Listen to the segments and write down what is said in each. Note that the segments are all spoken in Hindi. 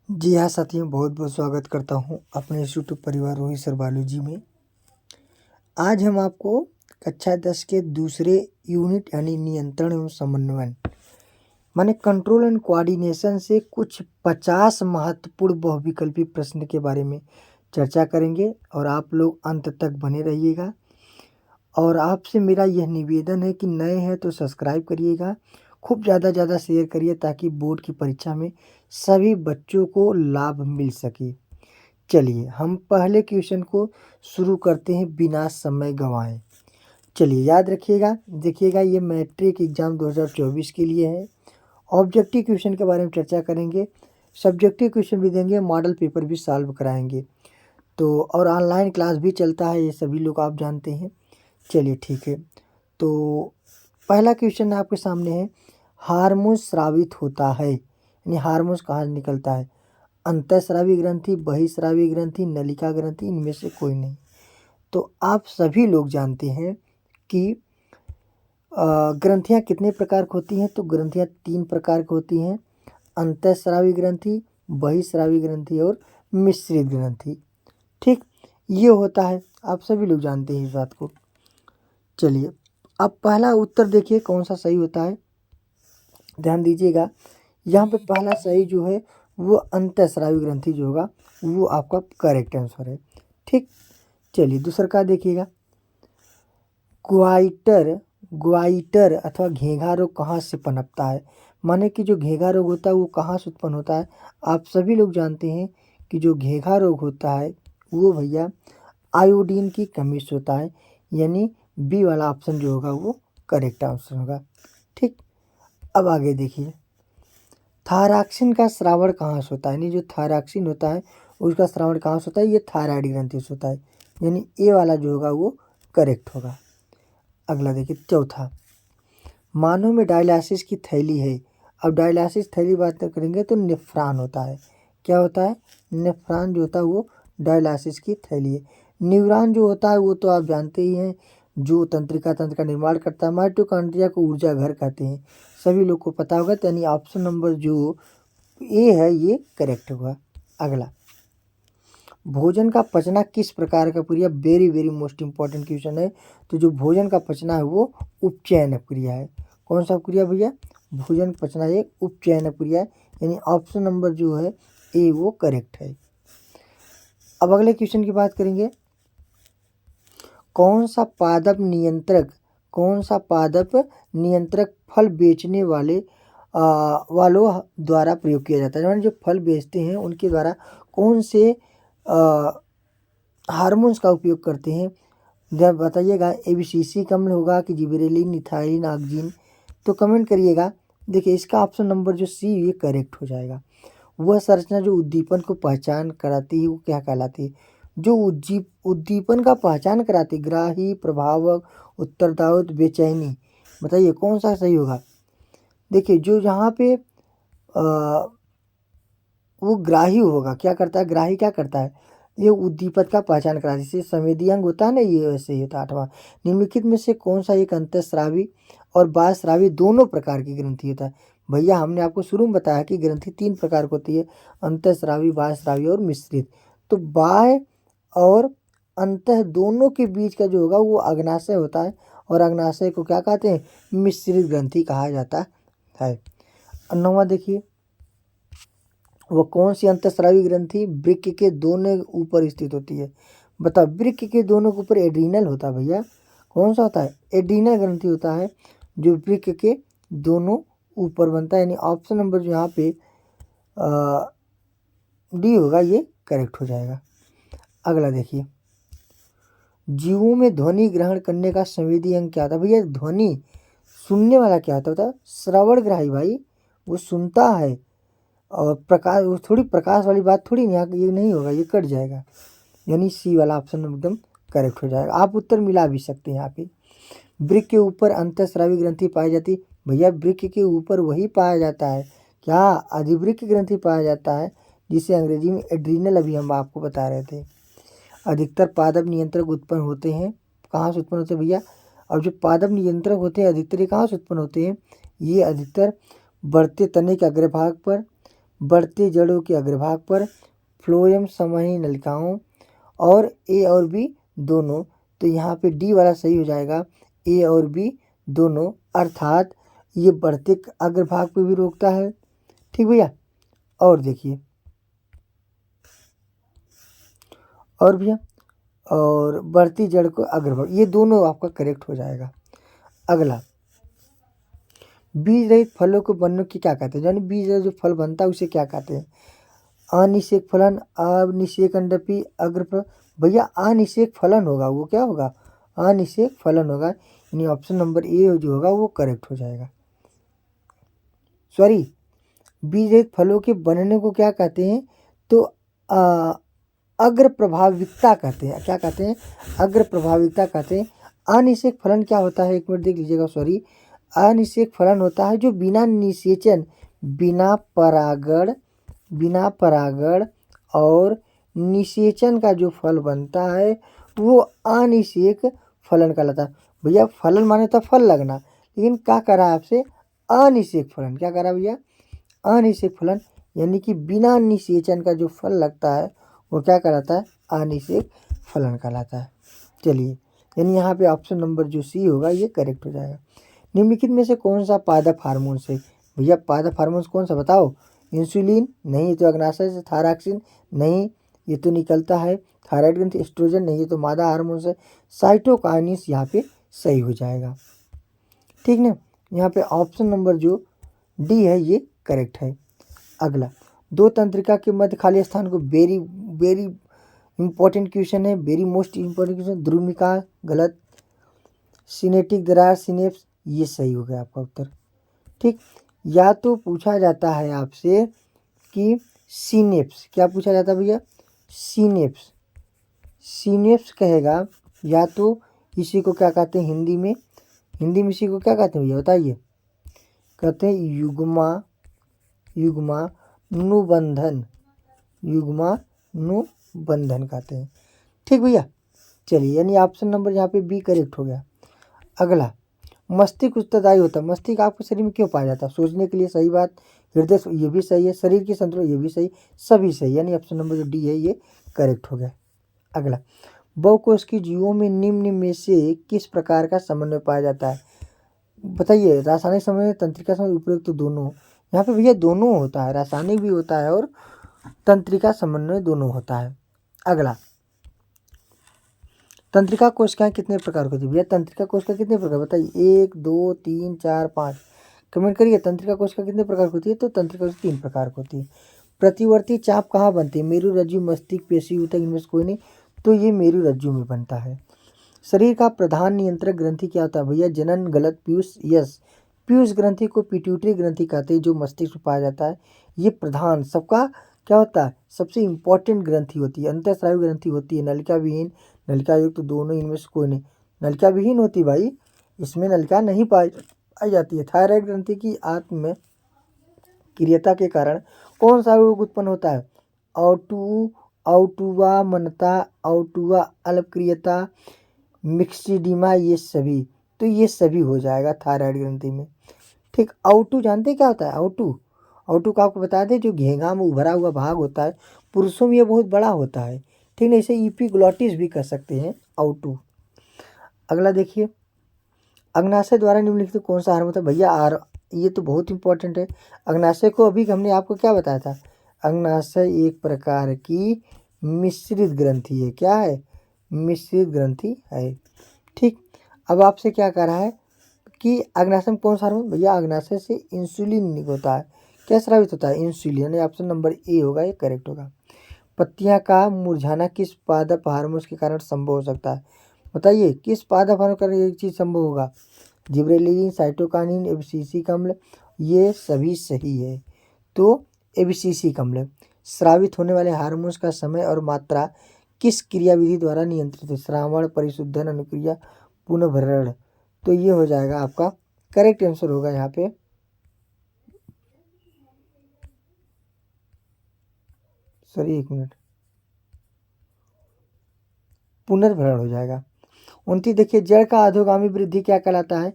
जी हाँ साथियों, बहुत बहुत स्वागत करता हूँ अपने इस यूट्यूब परिवार रोहित सरबालू जी में। आज हम आपको कक्षा 10 के दूसरे यूनिट यानी नियंत्रण एवं समन्वयन माने कंट्रोल एंड कोऑर्डिनेशन से कुछ 50 महत्वपूर्ण बहुविकल्पी प्रश्न के बारे में चर्चा करेंगे और आप लोग अंत तक बने रहिएगा। और आपसे मेरा यह निवेदन है कि नए हैं तो सब्सक्राइब करिएगा, खूब ज़्यादा शेयर करिए ताकि बोर्ड की परीक्षा में सभी बच्चों को लाभ मिल सके। चलिए हम पहले क्वेश्चन को शुरू करते हैं बिना समय गंवाए। चलिए याद रखिएगा, देखिएगा ये मैट्रिक एग्ज़ाम 2024 के लिए है। ऑब्जेक्टिव क्वेश्चन के बारे में चर्चा करेंगे, सब्जेक्टिव क्वेश्चन भी देंगे, मॉडल पेपर भी सॉल्व कराएंगे। तो और ऑनलाइन क्लास भी चलता है, ये सभी लोग आप जानते हैं। चलिए ठीक है, तो पहला क्वेश्चन आपके सामने है, हार्मोन स्रावित होता है यानी हार्मोन कहाँ निकलता है? अंतःस्रावी ग्रंथि, बहिःस्रावी ग्रंथि, नलिका ग्रंथि, इनमें से कोई नहीं। तो आप सभी लोग जानते हैं कि ग्रंथियाँ कितने प्रकार की होती हैं? तो ग्रंथियाँ 3 प्रकार की होती हैं, अंतःस्रावी ग्रंथि, बहिःस्रावी ग्रंथि और मिश्रित ग्रंथि। ठीक, ये होता है, आप सभी लोग जानते हैं इस बात को। चलिए अब पहला उत्तर देखिए कौन सा सही होता है, ध्यान दीजिएगा। यहाँ पे पहला सही जो है वो अंतःस्रावी ग्रंथि जो होगा वो आपका करेक्ट आंसर है। ठीक, चलिए दूसरा का देखिएगा, ग्वाइटर अथवा घेंघा रोग कहाँ से पनपता है? माने कि जो घेंघा रोग होता है वो कहाँ से उत्पन्न होता है? आप सभी लोग जानते हैं कि जो घेंघा रोग होता है वो भैया आयोडीन की कमी से होता है, यानी बी वाला ऑप्शन जो होगा वो करेक्ट आंसर होगा। ठीक, अब आगे देखिए, थायरॉक्सिन का स्रावण कहाँ से होता है? यानी जो थायरॉक्सिन होता है उसका स्रावण कहाँ से होता है? ये थायराइड ग्रंथि से होता है, यानी ए वाला जो होगा वो करेक्ट होगा। अगला देखिए चौथा, मानव में डायलिसिस की थैली है। अब डायलिसिस थैली बात करेंगे तो नेफ्रॉन होता है। क्या होता है? नेफ्रॉन जो होता है वो डायलिसिस की थैली है। न्यूरॉन जो होता है वो तो आप जानते ही हैं, जो तंत्रिका तंत्र का निर्माण करता है। माइटोकॉन्ड्रिया को ऊर्जा घर कहते हैं, सभी लोग को पता होगा। तो यानी ऑप्शन नंबर जो ए है ये करेक्ट होगा। अगला, भोजन का पचना किस प्रकार का क्रिया? Very very most important question है। तो जो भोजन का पचना है वो उपचयन क्रिया है। कौन सा क्रिया भैया? भोजन पचना एक उपचयन क्रिया है, यानी ऑप्शन नंबर जो है ए वो करेक्ट है। अब अगले क्वेश्चन की बात करेंगे, कौन सा पादप नियंत्रक फल बेचने वालों द्वारा प्रयोग किया जाता है? यानी जो फल बेचते हैं उनके द्वारा कौन से हार्मोन्स का उपयोग करते हैं? जब बताइएगा, ABCC अम्ल होगा कि जिबरेलिन, इथाइलिन, ऑक्जिन, तो कमेंट करिएगा। देखिए इसका ऑप्शन नंबर जो सी ये करेक्ट हो जाएगा। वह संरचना जो उद्दीपन को पहचान कराती है वो क्या कहलाती है? जो उद्दीपन का पहचान कराती, ग्राही, प्रभावक, उत्तरदायित्व, बेचैनी, बताइए कौन सा सही होगा? देखिए जो यहाँ पे वो ग्राही होगा, क्या करता है? ग्राही क्या करता है? ये उद्दीपक का पहचान करा, जैसे संवेदी अंग होता है ना, ये वैसे ही होता है। 8वां, निम्नलिखित में से कौन सा एक अंतःस्रावी और बाह्यस्रावी दोनों प्रकार की ग्रंथि होता है? भैया हमने आपको शुरू में बताया कि ग्रंथि 3 प्रकार की होती है, अंतःस्रावी, बाह्यस्रावी और मिश्रित। तो बाह्य और अंतः दोनों के बीच का जो होगा वो अग्नाशय होता है, और अग्नाशय को क्या कहते हैं? मिश्रित ग्रंथि कहा जाता है। 9वां देखिए, वह कौन सी अंतःस्रावी ग्रंथि वृक्क के दोनों ऊपर स्थित होती है? बताओ, वृक्क के दोनों के ऊपर एड्रीनल होता है भैया। कौन सा होता है? एड्रीनल ग्रंथि होता है जो वृक्क के दोनों ऊपर बनता है, यानी ऑप्शन नंबर जो यहाँ पे डी होगा ये करेक्ट हो जाएगा। अगला देखिए, जीवों में ध्वनि ग्रहण करने का संवेदी अंग क्या था? भैया ध्वनि सुनने वाला क्या होता है? श्रवणग्राही भाई, वो सुनता है। और प्रकाश, वो थोड़ी प्रकाश वाली बात थोड़ी यहाँ ये नहीं होगा, ये कट जाएगा, यानी सी वाला ऑप्शन एकदम करेक्ट हो जाएगा। आप उत्तर मिला भी सकते हैं यहाँ पे। वृक्क के ऊपर अंतःस्रावी ग्रंथि पाई जाती, भैया वृक्क के ऊपर वही पाया जाता है, क्या? अधिवृक्क ग्रंथि पाया जाता है, जिसे अंग्रेजी में एड्रीनल अभी हम आपको बता रहे थे। अधिकतर पादप नियंत्रक उत्पन्न होते हैं, कहाँ से उत्पन्न होते हैं भैया? अब जो पादप नियंत्रक होते हैं अधिकतर ये कहाँ से उत्पन्न होते हैं? ये अधिकतर बढ़ते तने के अग्रभाग पर, बढ़ते जड़ों के अग्रभाग पर, फ्लोएम समूही नलिकाओं, और ए और बी दोनों। तो यहाँ पे डी वाला सही हो जाएगा, ए और बी दोनों, अर्थात ये बढ़ते अग्रभाग पे भी रोकता है। ठीक भैया, और देखिए और भैया, और बढ़ती जड़ को अग्रभाग, ये दोनों आपका करेक्ट हो जाएगा। अगला, बीज रहित फलों को बनने की क्या कहते हैं, यानी बीज रहित जो फल बनता है उसे क्या कहते हैं? अनिषेक फलन, अनिषेक अंडपी, अग्र। भैया अनिषेक फलन होगा, वो क्या होगा? अनिषेक फलन होगा, यानी ऑप्शन नंबर ए जो होगा वो करेक्ट हो जाएगा। सॉरी, बीज रहित फलों के बनने को क्या कहते हैं? तो अग्र प्रभाविकता कहते हैं। क्या कहते हैं? अग्र प्रभाविकता कहते हैं। अनिषेक फलन क्या होता है, एक मिनट देख लीजिएगा। सॉरी, अनिषेक फलन होता है जो बिना निषेचन, बिना परागण और निषेचन का जो फल बनता है वो अनिषेक फलन कहलाता है। भैया फलन माने तो फल लगना, लेकिन क्या करा आपसे? अनिषेक फलन। क्या करा भैया? अनिषेक फलन, यानी कि बिना निषेचन का जो फल लगता है वो क्या कहलाता है? अनिषेक फलन कहलाता है। चलिए, यानी यहाँ पे ऑप्शन नंबर जो सी होगा ये करेक्ट हो जाएगा। निम्नलिखित में से कौन सा पादप हार्मोन से, भैया पादप हार्मोन कौन सा बताओ? इंसुलिन नहीं, ये तो अग्नाशय से। थायरॉक्सिन नहीं, ये तो निकलता है थायराइड ग्रंथि। एस्ट्रोजन नहीं, ये तो मादा हार्मोन से। साइटोकाइनेस यहाँ पे सही हो जाएगा। ठीक ना, यहाँ पे ऑप्शन नंबर जो डी है ये करेक्ट है। अगला, दो तंत्रिका के मध्य खाली स्थान को, वेरी वेरी इंपॉर्टेंट क्वेश्चन है, वेरी मोस्ट इंपॉर्टेंट क्वेश्चन। ध्रुमिका गलत, सिनेटिक दरार, सिनेप्स, ये सही हो गया आपका उत्तर। ठीक, या तो पूछा जाता है आपसे कि सिनेप्स, क्या पूछा जाता है भैया? सिनेप्स, सिनेप्स कहेगा, या तो इसी को क्या कहते हैं हिंदी में? हिंदी में इसी को क्या कहते हैं भैया बताइए? कहते हैं युग्मानुबंधन, युग्मानुबंधन कहते हैं। ठीक भैया, चलिए, यानी ऑप्शन नंबर यहाँ पे बी करेक्ट हो गया। अगला, मस्तिष्क उत्तरदायी होता है। मस्तिष्क आपके शरीर में क्यों पाया जाता है? सोचने के लिए, सही बात। हृदय, ये भी सही है। शरीर की संतुलन, ये भी सही, सभी सही, यानी ऑप्शन नंबर जो डी है ये करेक्ट हो गया। अगला, बहुकोशिकीय जीवों में निम्न में से किस प्रकार का समन्वय पाया जाता है? बताइए, रासायनिक समन्वय, तंत्रिका समन्वय, उपयुक्त तो दोनों। यहाँ पे भैया दोनों होता है, रासायनिक भी होता है और तंत्रिका समन्वय दोनों होता है। अगला, तंत्रिका कोशिकाएं कितने प्रकार की होती है? भैया तंत्रिका कोशिका कितने प्रकार बताइए? 1 2 3 4 5, कमेंट करिए। तंत्रिका कोशिका कितने प्रकार की होती है? तो तंत्रिका कोशिका 3 प्रकार की होती है। प्रतिवर्ती चाप कहाँ बनती है? मेरु, रज्जु, मस्तिष्क, पेशी ऊतक, इनमें से कोई नहीं, तो ये मेरु रज्जु में बनता है। शरीर का प्रधान नियंत्रक ग्रंथि क्या होता है? भैया जनन गलत, पीयूष यस। पीयूष ग्रंथि को पिट्यूटरी ग्रंथि कहते हैं, जो मस्तिष्क में पाया जाता है। ये प्रधान सबका क्या होता है? सबसे इंपॉर्टेंट ग्रंथि होती है। अंतःस्रावी ग्रंथि होती है, नलिका विहीन, नलिका युक्त, तो दोनों, इनमें से कोई नहीं। नलिका विहीन होती भाई, इसमें नलिका नहीं पाई जाती है। थायराइड ग्रंथि की आत्म क्रियता के कारण कौन सा रोग उत्पन्न होता है? औटुवामनता, औटुवा अल्पक्रियता, मिक्सिडिमा, ये सभी, तो ये सभी हो जाएगा थायराइड ग्रंथि में। ठीक, औटू जानते क्या होता है? औटू, औटू का आपको बता दें, जो घेंगा में उभरा हुआ भाग होता है, पुरुषों में ये बहुत बड़ा होता है। ठीक है, इसे इपिग्लॉटिस भी कह सकते हैं, औटू। अगला देखिए, अग्नाशय द्वारा निम्नलिखित कौन सा हार्मोन होता है? भैया ये तो बहुत इंपॉर्टेंट है। अग्नाशय को अभी हमने आपको क्या बताया था? अग्नाशय एक प्रकार की मिश्रित ग्रंथि है। क्या है? मिश्रित ग्रंथि है। ठीक, अब आपसे क्या कह रहा है कि अग्नाशय में कौन सा हार्मोन? भैया अग्नाशय से इंसुलिन होता है। क्या स्रावित होता है? इंसुलिन, यानी ऑप्शन नंबर ए होगा, ये करेक्ट होगा। पत्तियां का मुरझाना किस पादप हार्मोन के कारण संभव हो सकता है? बताइए, किस पादप हार्मोन के कारण ये चीज़ संभव होगा? जिब्रेलिन, साइटोकाइनिन, एबिसिसिक अम्ल, ये सभी सही है। तो एबिसिसिक अम्ल। स्रावित होने वाले हार्मोन्स का समय और मात्रा किस क्रियाविधि द्वारा नियंत्रित है? श्रावण, परिशुद्धन, अनुक्रिया, पुनर्भरण, तो ये हो जाएगा आपका करेक्ट आंसर होगा यहाँ पे। सॉरी, एक मिनट, पुनर्भरण हो जाएगा। 29, देखिए, जड़ का अधोगामी वृद्धि क्या कहलाता है?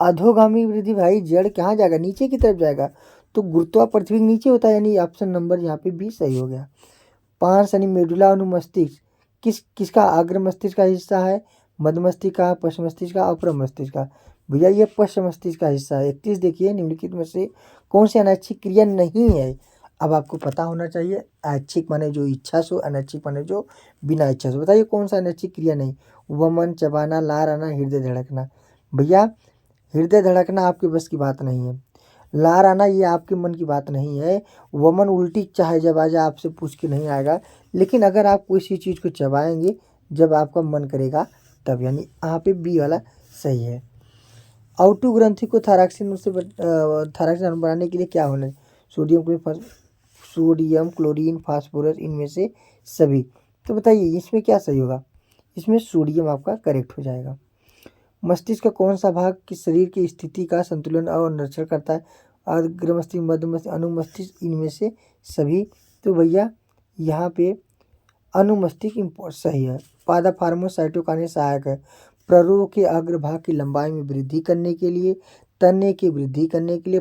अधोगामी वृद्धि भाई, जड़ कहाँ जाएगा? नीचे की तरफ जाएगा, तो गुरुत्वा पृथ्वी के नीचे होता है, यानी ऑप्शन नंबर यहाँ पे बी सही हो गया। 5 यानी मेडुला अनुमस्तिष्क किसका अग्र मस्तिष्क का हिस्सा है? मध्य मस्तिष्क का, पश्च मस्तिष्क का, अपर मस्तिष्क का। भैया ये पश्च मस्तिष्क का हिस्सा है। 31 देखिए निम्नलिखित में से कौन सी अनैच्छिक क्रिया नहीं है? अब आपको पता होना चाहिए, ऐच्छिक माने जो इच्छा से, अनैच्छिक माने जो बिना इच्छा से। बताइए कौन सा अनैच्छिक क्रिया नहीं? वमन, चबाना, लार आना, हृदय धड़कना। भैया हृदय धड़कना आपके बस की बात नहीं है, लार आना ये आपके मन की बात नहीं है, वमन उल्टी चाहे जब आ जाए आपसे पूछ के नहीं आएगा, लेकिन अगर आप किसी चीज़ को चबाएंगे जब आपका मन करेगा तब, यानी यहाँ पे बी वाला सही है। आउटू ग्रंथि को थायरॉक्सिन से थायरॉक्सिन बनाने के लिए क्या होना है? सोडियम, क्लोरीन, फास्फोरस, इनमें से सभी। तो बताइए इसमें क्या सही होगा? इसमें सोडियम आपका करेक्ट हो जाएगा। मस्तिष्क का कौन सा भाग किस शरीर की स्थिति का संतुलन और निरीक्षण करता है? अग्र मस्तिष्क, मध्य मस्तिष्क, अनुमस्तिष्क, इनमें से सभी। तो भैया यहाँ पे अनुमस्तिष्क सही है। पादप हार्मोन साइटोकाइनेस सहायक है प्ररोह के अग्रभाग की लंबाई में वृद्धि करने के लिए, तने की वृद्धि करने के लिए,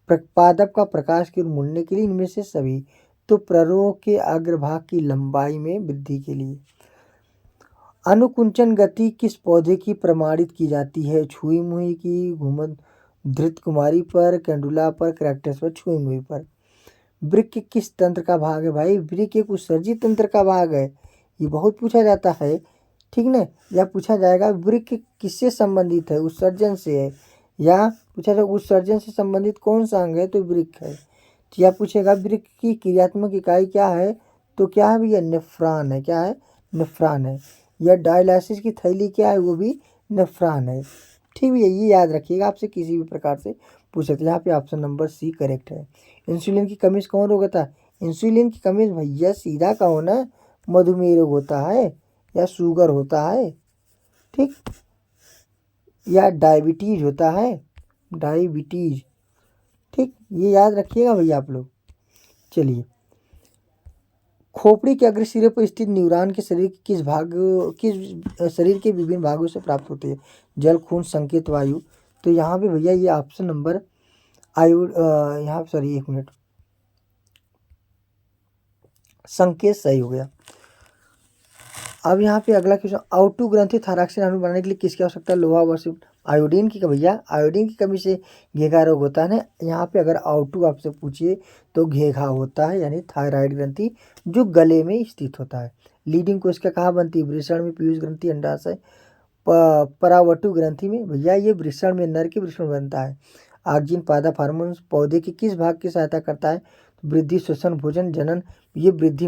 पादप का प्रकाश की ओर मुड़ने के लिए, इनमें से सभी। तो प्ररोह के अग्रभाग की लंबाई में वृद्धि के लिए। अनुकुंचन गति किस पौधे की प्रमाणित की जाती है? छुई मुई की, घुमद, धृत कुमारी पर, कैंडुला पर, कैक्टस पर, छुई मुई पर। वृक्क किस तंत्र का भाग है? भाई वृक्क एक उत्सर्जी तंत्र का भाग है, ये बहुत पूछा जाता है, ठीक ना। या पूछा जाएगा वृक्क किससे संबंधित है? उत्सर्जन से है। या पूछा जाएगा उत्सर्जन से संबंधित कौन सा अंग है? तो वृक्क है। या पूछेगा वृक्क की क्रियात्मक इकाई क्या है? तो क्या है भैया? नेफ्रॉन है। क्या है? नेफ्रॉन है। या डायलिसिस की थैली क्या है? वो भी नेफ्रॉन है। ठीक भैया, ये याद रखिएगा, आपसे किसी भी प्रकार से पूछ सकते हैं। यहाँ पे ऑप्शन नंबर सी करेक्ट है। इंसुलिन की कमी से कौन रोग होता है? इंसुलिन की कमी भैया सीधा कहो ना, मधुमेह रोग होता है या शुगर होता है, ठीक, या डायबिटीज होता है, डायबिटीज, ठीक, ये याद रखिएगा भैया आप लोग। चलिए, खोपड़ी के अग्र सिरे पर स्थित न्यूरॉन के शरीर के विभिन्न भागों से प्राप्त होते हैं? जल, खून, संकेत, वायु। तो यहाँ पे भैया ये ऑप्शन नंबर यहाँ सॉरी 1 मिनट, संकेत सही हो गया। अब यहाँ पे अगला क्वेश्चन, आउटू ग्रंथि थायरॉक्सिन हार्मोन बनाने के लिए किसकी आवश्यकता? लोहा वर्षिप आयोडीन की। भैया आयोडीन की कमी से घेघा रोग होता है ना। यहाँ पे अगर आउटू आपसे पूछिए तो घेघा होता है, यानी थायराइड ग्रंथि जो गले में स्थित होता है। लीडिंग कोशिका कहाँ बनती है? वृषण में, पीयूष ग्रंथि, अंडाशय, परावटु ग्रंथि में। भैया ये वृषण में, नर के वृषण बनता है। आक्जिन पादप हार्मोन पौधे के किस भाग की सहायता करता है? वृद्धि, श्वसन, भोजन, जनन। ये वृद्धि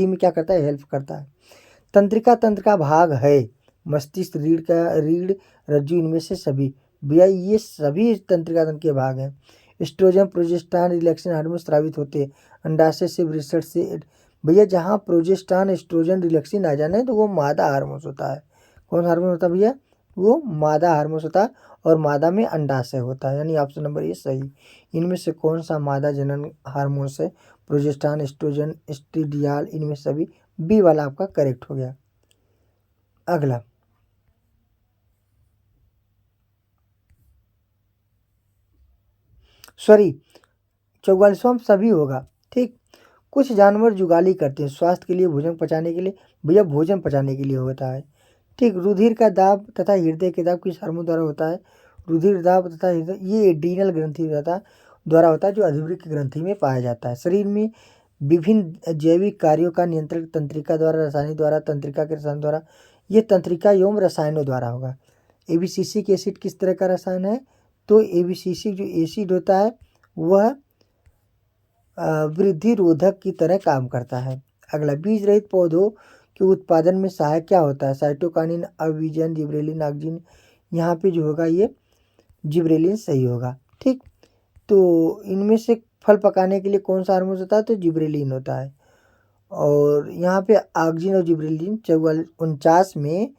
में क्या करता है? हेल्प करता है। तंत्रिका तंत्र का भाग है? मस्तिष्क, रीढ़, रज्जु, इनमें से सभी। भैया ये सभी तंत्रिका तंत्र के भाग हैं। एस्ट्रोजन, प्रोजेस्टेरॉन, रिलैक्सिन हार्मोन स्रावित होते हैं अंडाशय से, वृषण से। भैया जहाँ प्रोजेस्टेरॉन, एस्ट्रोजन, रिलैक्सिन आ जाना है तो वो मादा हार्मोन होता है। कौन हार्मोन होता है भैया? वो मादा हार्मोन होता है, और मादा में अंडाशय होता है, यानी ऑप्शन नंबर ये सही। इनमें से कौन सा मादा जनन हार्मोन है? प्रोजेस्टेरॉन, एस्ट्रोजन, एस्ट्रेडियाल, इनमें सभी। बी वाला आपका करेक्ट हो गया। अगला, सॉरी 44वां सभी होगा, ठीक। कुछ जानवर जुगाली करते हैं स्वास्थ्य के लिए, भोजन पचाने के लिए। भैया भोजन पचाने के लिए होता है, ठीक। रुधिर का दाब तथा हृदय के दाब किस हार्मोन द्वारा होता है? रुधिर दाब तथा हृदय, ये एड्रीनल ग्रंथि द्वारा होता है, जो अधिवृक्क ग्रंथि में पाया जाता है। शरीर में विभिन्न जैविक कार्यों का नियंत्रण तंत्रिका द्वारा, रासायनिक द्वारा, तंत्रिका के रसायन द्वारा। ये तंत्रिका एवं रसायनों द्वारा होगा। एबिसिसिक एसिड किस तरह का रसायन है? तो एबिसिसिक जो एसिड होता है वह वृद्धि रोधक की तरह काम करता है। अगला, बीज रहित पौधों के उत्पादन में सहायक क्या होता है? साइटोकाइनिन, अविजन, जिब्रेलिन, आक्जिन। यहाँ पे जो होगा ये जिब्रेलिन सही होगा, ठीक। तो इनमें से फल पकाने के लिए कौन सा हार्मोन होता है? तो जिब्रेलिन होता है। और यहाँ पे आक्जिन और जिब्रेलिन 49 में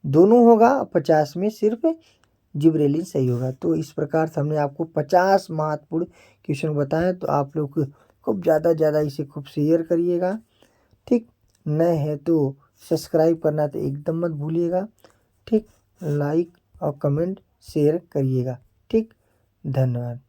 दोनों होगा, 50 में सिर्फ जिब्रेलिन सही होगा। तो इस प्रकार से हमने आपको 50 महत्वपूर्ण क्वेश्चन बताए। तो आप लोग खूब ज़्यादा इसे खूब शेयर करिएगा, ठीक। नए हैं तो सब्सक्राइब करना तो एकदम मत भूलिएगा, ठीक। लाइक और कमेंट शेयर करिएगा, ठीक। धन्यवाद।